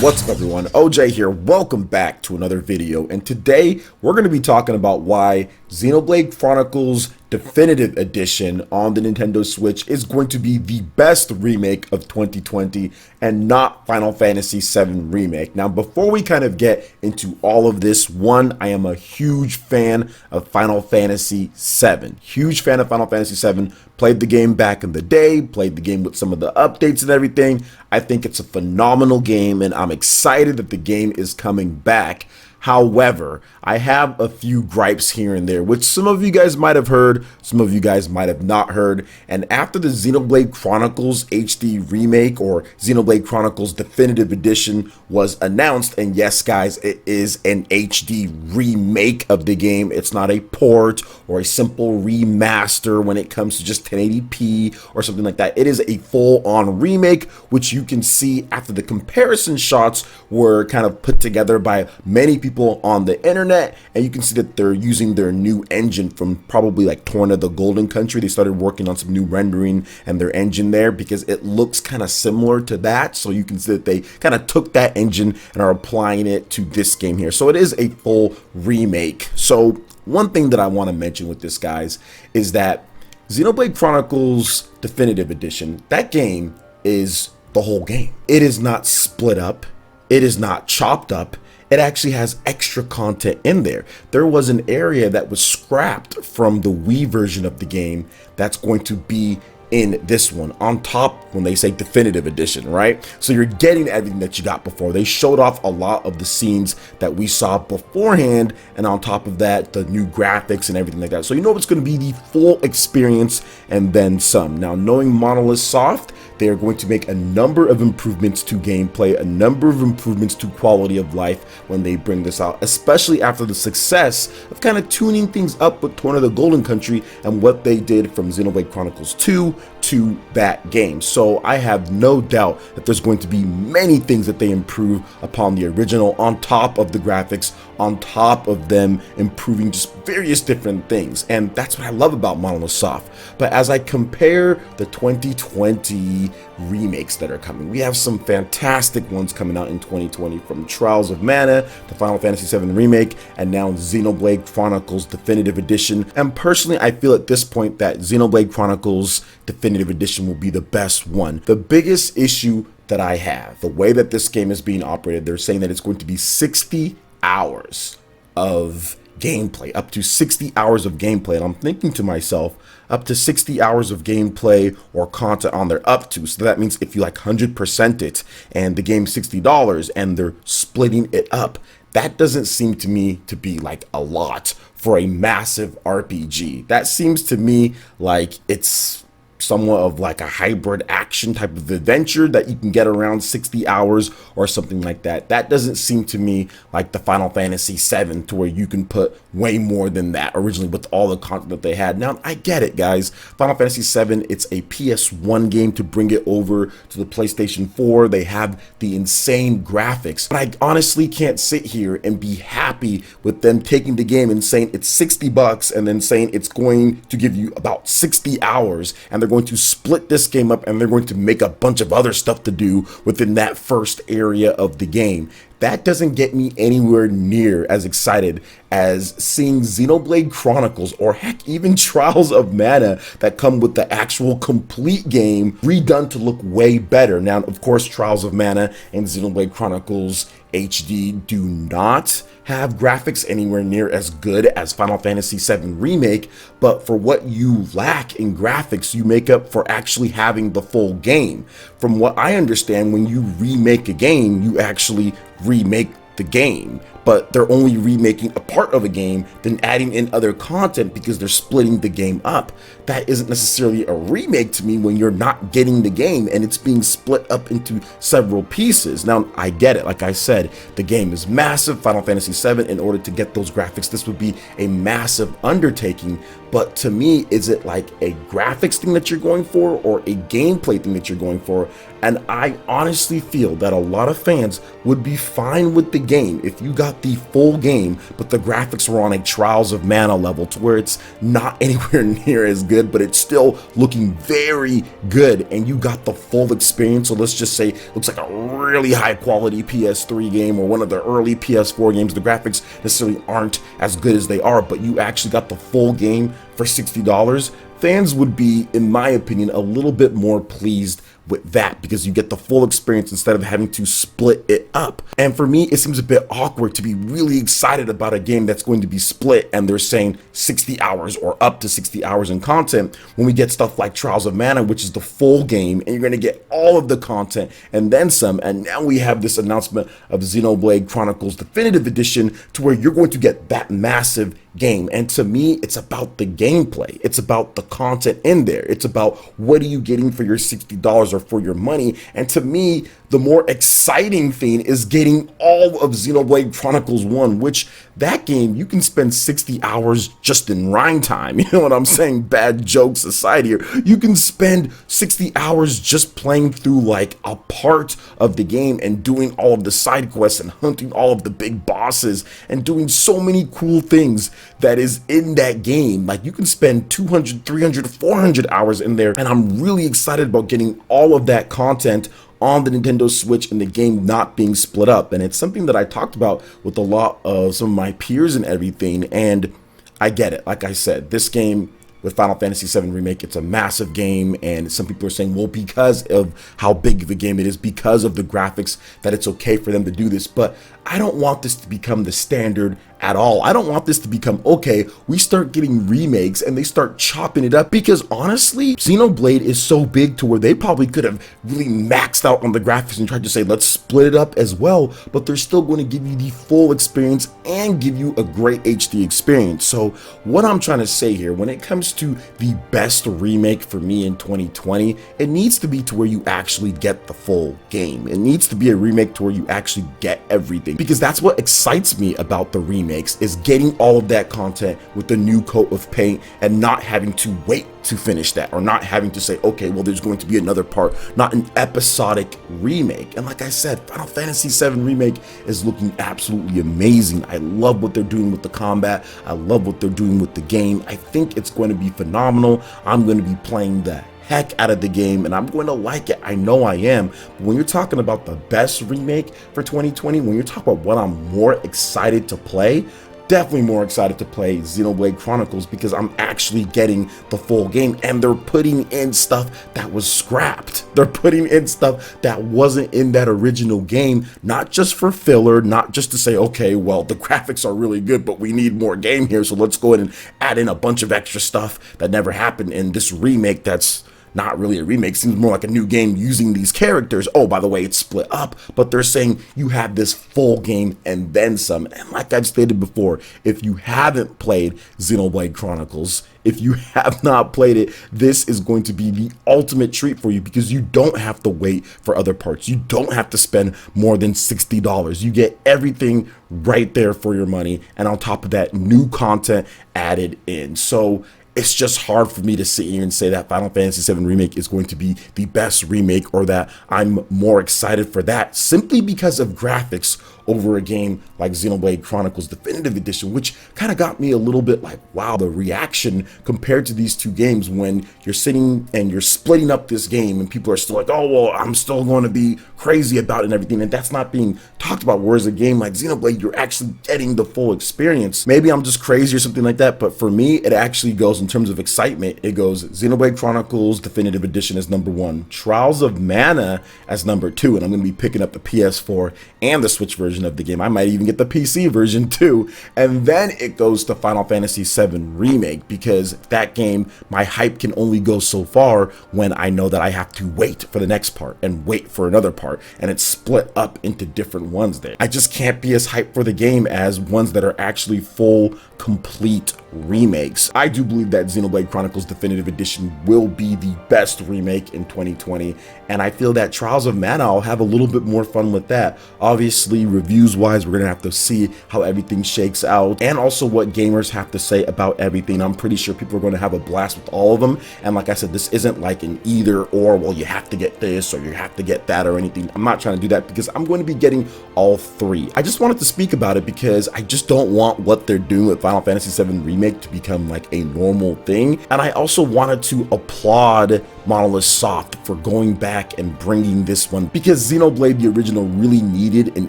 What's up everyone, OJ here, welcome back to another video, and today we're going to be talking about why Xenoblade Chronicles Definitive Edition on the Nintendo Switch is going to be the best remake of 2020 and not Final Fantasy VII Remake. Now before we kind of get into all of this, one, I am a huge fan of Final Fantasy VII. Huge fan of Final Fantasy VII. Played the game back in the day, played the game with some of the updates and everything. I think it's a phenomenal game and I'm excited that the game is coming back. However, I have a few gripes here and there, which some of you guys might have heard, some of you guys might have not heard. And after the Xenoblade Chronicles HD Remake or Xenoblade Chronicles Definitive Edition was announced, and yes guys, it is an HD remake of the game. It's not a port or a simple remaster when it comes to just 1080p or something like that. It is a full-on remake, which you can see after the comparison shots were kind of put together by many people on the internet, and you can see that they're using their new engine from probably like Torn of the Golden Country. They started working on some new rendering and their engine there because it looks kind of similar to that, so you can see that they kind of took that engine and are applying it to this game here. So it is a full remake. So one thing that I want to mention with this, guys, is that Xenoblade Chronicles Definitive Edition, that game is the whole game. It is not split up, it is not chopped up. It actually has extra content in there. There was an area that was scrapped from the Wii version of the game that's going to be in this one on top when they say Definitive Edition, right? So you're getting everything that you got before. They showed off a lot of the scenes that we saw beforehand, and on top of that, the new graphics and everything like that. So you know it's going to be the full experience and then some. Now, knowing Monolith Soft, they are going to make a number of improvements to gameplay, a number of improvements to quality of life when they bring this out, especially after the success of kind of tuning things up with Torn of the Golden Country and what they did from Xenoblade Chronicles 2 to that game. So I have no doubt that there's going to be many things that they improve upon the original, on top of the graphics, on top of them improving just various different things. And that's what I love about Monolith Soft. But as I compare the 2020 remakes that are coming, we have some fantastic ones coming out in 2020, from Trials of Mana to Final Fantasy VII Remake, and now Xenoblade Chronicles Definitive Edition. And personally, I feel at this point that Xenoblade Chronicles Definitive Edition will be the best one. The biggest issue that I have, the way that this game is being operated, they're saying that it's going to be 60 hours of gameplay, up to 60 hours of gameplay. And I'm thinking to myself, up to 60 hours of gameplay or content on their up to. So that means if you like 100% it and the game's $60 and they're splitting it up, that doesn't seem to me to be like a lot for a massive RPG. That seems to me like it's somewhat of like a hybrid action type of adventure that you can get around 60 hours or something like that. That doesn't seem to me like the Final Fantasy VII, to where you can put way more than that originally with all the content that they had. Now, I get it, guys. Final Fantasy VII, it's a PS1 game to bring it over to the PlayStation 4. They have the insane graphics, but I honestly can't sit here and be happy with them taking the game and saying it's 60 bucks and then saying it's going to give you about 60 hours, and they're going to split this game up and they're going to make a bunch of other stuff to do within that first area of the game. That doesn't get me anywhere near as excited as seeing Xenoblade Chronicles, or heck, even Trials of Mana, that come with the actual complete game redone to look way better. Now, of course, Trials of Mana and Xenoblade Chronicles HD do not have graphics anywhere near as good as Final Fantasy VII Remake, but for what you lack in graphics, you make up for actually having the full game. From what I understand, when you remake a game, you actually remake the game, but they're only remaking a part of a game, then adding in other content because they're splitting the game up. That isn't necessarily a remake to me when you're not getting the game and it's being split up into several pieces. Now, I get it. Like I said, the game is massive. Final Fantasy VII, in order to get those graphics, this would be a massive undertaking. But to me, is it like a graphics thing that you're going for or a gameplay thing that you're going for? And I honestly feel that a lot of fans would be fine with the game if you got got the full game, but the graphics were on a Trials of Mana level to where it's not anywhere near as good, but it's still looking very good, and you got the full experience. So let's just say it looks like a really high quality PS3 game or one of the early PS4 games. The graphics necessarily aren't as good as they are, but you actually got the full game for $60. Fans would be, in my opinion, a little bit more pleased with that because you get the full experience instead of having to split it up. And for me, it seems a bit awkward to be really excited about a game that's going to be split and they're saying 60 hours or up to 60 hours in content when we get stuff like Trials of Mana, which is the full game, and you're going to get all of the content and then some. And now we have this announcement of Xenoblade Chronicles Definitive Edition to where you're going to get that massive game. And to me, it's about the gameplay. It's about the content in there. It's about what are you getting for your $60 or for your money. And to me, the more exciting thing is getting all of Xenoblade Chronicles 1, which that game, you can spend 60 hours just in Rhine time. You know what I'm saying? Bad jokes aside here. You can spend 60 hours just playing through like a part of the game and doing all of the side quests and hunting all of the big bosses and doing so many cool things that is in that game. Like you can spend 200, 300, 400 hours in there, and I'm really excited about getting all of that content on the Nintendo Switch and the game not being split up. And it's something that I talked about with a lot of some of my peers and everything, and I get it. Like I said, this game with Final Fantasy VII Remake, it's a massive game, and some people are saying, well, because of how big of a game it is, because of the graphics, that it's okay for them to do this. But I don't want this to become the standard at all. I don't want this to become, okay, we start getting remakes and they start chopping it up, because honestly, Xenoblade is so big to where they probably could have really maxed out on the graphics and tried to say, let's split it up as well, but they're still going to give you the full experience and give you a great HD experience. So what I'm trying to say here, when it comes to the best remake for me in 2020, it needs to be to where you actually get the full game. It needs to be a remake to where you actually get everything, because that's what excites me about the remakes, is getting all of that content with the new coat of paint and not having to wait to finish that, or not having to say, okay, well, there's going to be another part, not an episodic remake. And like I said, Final Fantasy VII Remake is looking absolutely amazing. I love what they're doing with the combat. I love what they're doing with the game. I think it's going to be phenomenal. I'm going to be playing the heck out of the game, and I'm going to like it. I know I am. But when you're talking about the best remake for 2020, when you're talking about what I'm more excited to play, definitely more excited to play Xenoblade Chronicles, because I'm actually getting the full game, and they're putting in stuff that was scrapped. They're putting in stuff that wasn't in that original game, not just for filler, not just to say, okay, well, the graphics are really good, but we need more game here, so let's go ahead and add in a bunch of extra stuff that never happened in this remake that's not really a remake. Seems more like a new game using these characters. Oh, by the way, it's split up, but they're saying you have this full game and then some. And like I've stated before, if you haven't played Xenoblade Chronicles, if you have not played it, this is going to be the ultimate treat for you, because you don't have to wait for other parts. You don't have to spend more than $60. You get everything right there for your money, and on top of that, new content added in. So it's just hard for me to sit here and say that Final Fantasy VII Remake is going to be the best remake, or that I'm more excited for that, simply because of graphics over a game like Xenoblade Chronicles Definitive Edition, which kind of got me a little bit like, wow, the reaction compared to these two games when you're sitting and you're splitting up this game and people are still like, oh, well, I'm still going to be crazy about it and everything, and that's not being talked about, whereas a game like Xenoblade, you're actually getting the full experience. Maybe I'm just crazy or something like that, but for me, it actually goes, in terms of excitement, it goes Xenoblade Chronicles Definitive Edition as number 1, Trials of Mana as number 2, and I'm going to be picking up the PS4 and the Switch version of the game. I might even get the PC version too. And then it goes to Final Fantasy VII Remake, because that game, my hype can only go so far when I know that I have to wait for the next part and wait for another part, and it's split up into different ones there. I just can't be as hyped for the game as ones that are actually full, complete remakes. I do believe that Xenoblade Chronicles Definitive Edition will be the best remake in 2020, and I feel that Trials of Mana, I'll have a little bit more fun with that. Obviously, reviews-wise, we're gonna have to see how everything shakes out, and also what gamers have to say about everything. I'm pretty sure people are gonna have a blast with all of them, and like I said, this isn't like an either or, well, you have to get this, or you have to get that, or anything. I'm not trying to do that, because I'm going to be getting all three. I just wanted to speak about it because I just don't want what they're doing with Final Fantasy VII Remake to become like a normal thing. And I also wanted to applaud Monolith Soft for going back and bringing this one, because Xenoblade the original really needed an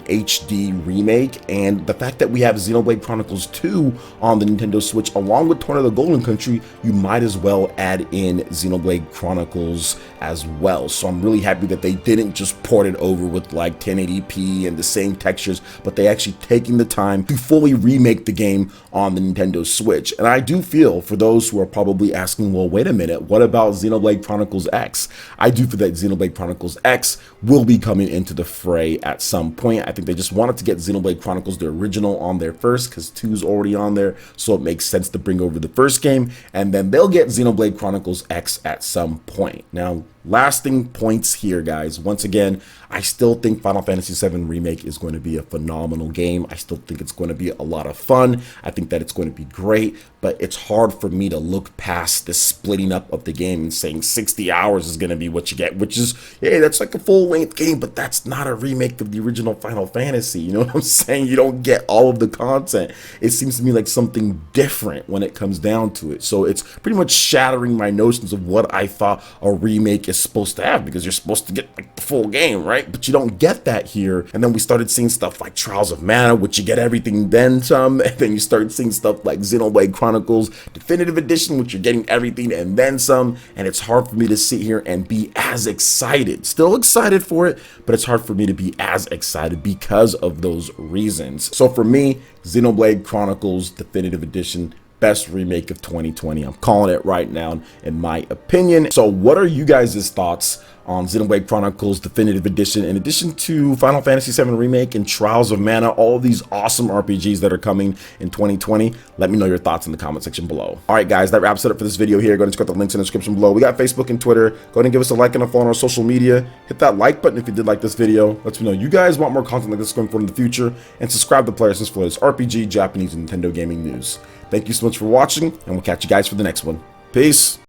HD remake, and the fact that we have Xenoblade Chronicles 2 on the Nintendo Switch along with Torn of the Golden Country, you might as well add in Xenoblade Chronicles as well. So I'm really happy that they didn't just port it over with like 1080p and the same textures, but they actually taking the time to fully remake the game on the Nintendo Switch. And I do feel, for those who are probably asking, well, wait a minute, what about Xenoblade Chronicles X? I do feel that Xenoblade Chronicles X will be coming into the fray at some point. I think they just wanted to get Xenoblade Chronicles, the original, on there first, because 2's already on there, so it makes sense to bring over the first game, and then they'll get Xenoblade Chronicles X at some point. Now, lasting points here, guys. Once again, I still think Final Fantasy VII Remake is going to be a phenomenal game. I still think it's going to be a lot of fun. I think that it's going to be great, but it's hard for me to look past the splitting up of the game and saying 60 hours is going to be what you get, which is, hey, that's like a full-length game, but that's not a remake of the original Final Fantasy. You know what I'm saying? You don't get all of the content. It seems to me like something different when it comes down to it. So it's pretty much shattering my notions of what I thought a remake is supposed to have, because you're supposed to get like the full game, right? But you don't get that here. And then we started seeing stuff like Trials of Mana, which you get everything then some, and then you start seeing stuff like Xenoblade Chronicles Definitive Edition, which you're getting everything and then some, and it's hard for me to sit here and be as excited. Still excited for it, but it's hard for me to be as excited because of those reasons. So for me, Xenoblade Chronicles Definitive Edition, best remake of 2020. I'm calling it right now, in my opinion. So what are you guys' thoughts on Xenoblade Chronicles Definitive Edition, in addition to Final Fantasy VII Remake and Trials of Mana, all these awesome RPGs that are coming in 2020? Let me know your thoughts in the comment section below. All right, guys, that wraps it up for this video here. Go ahead and check out the links in the description below. We got Facebook and Twitter. Go ahead and give us a like and a follow on our social media. Hit that like button if you did like this video. Let me know you guys want more content like this going forward in the future, and subscribe to PlayerEssence for this RPG, Japanese, and Nintendo gaming news. Thank you so much for watching, and we'll catch you guys for the next one. Peace.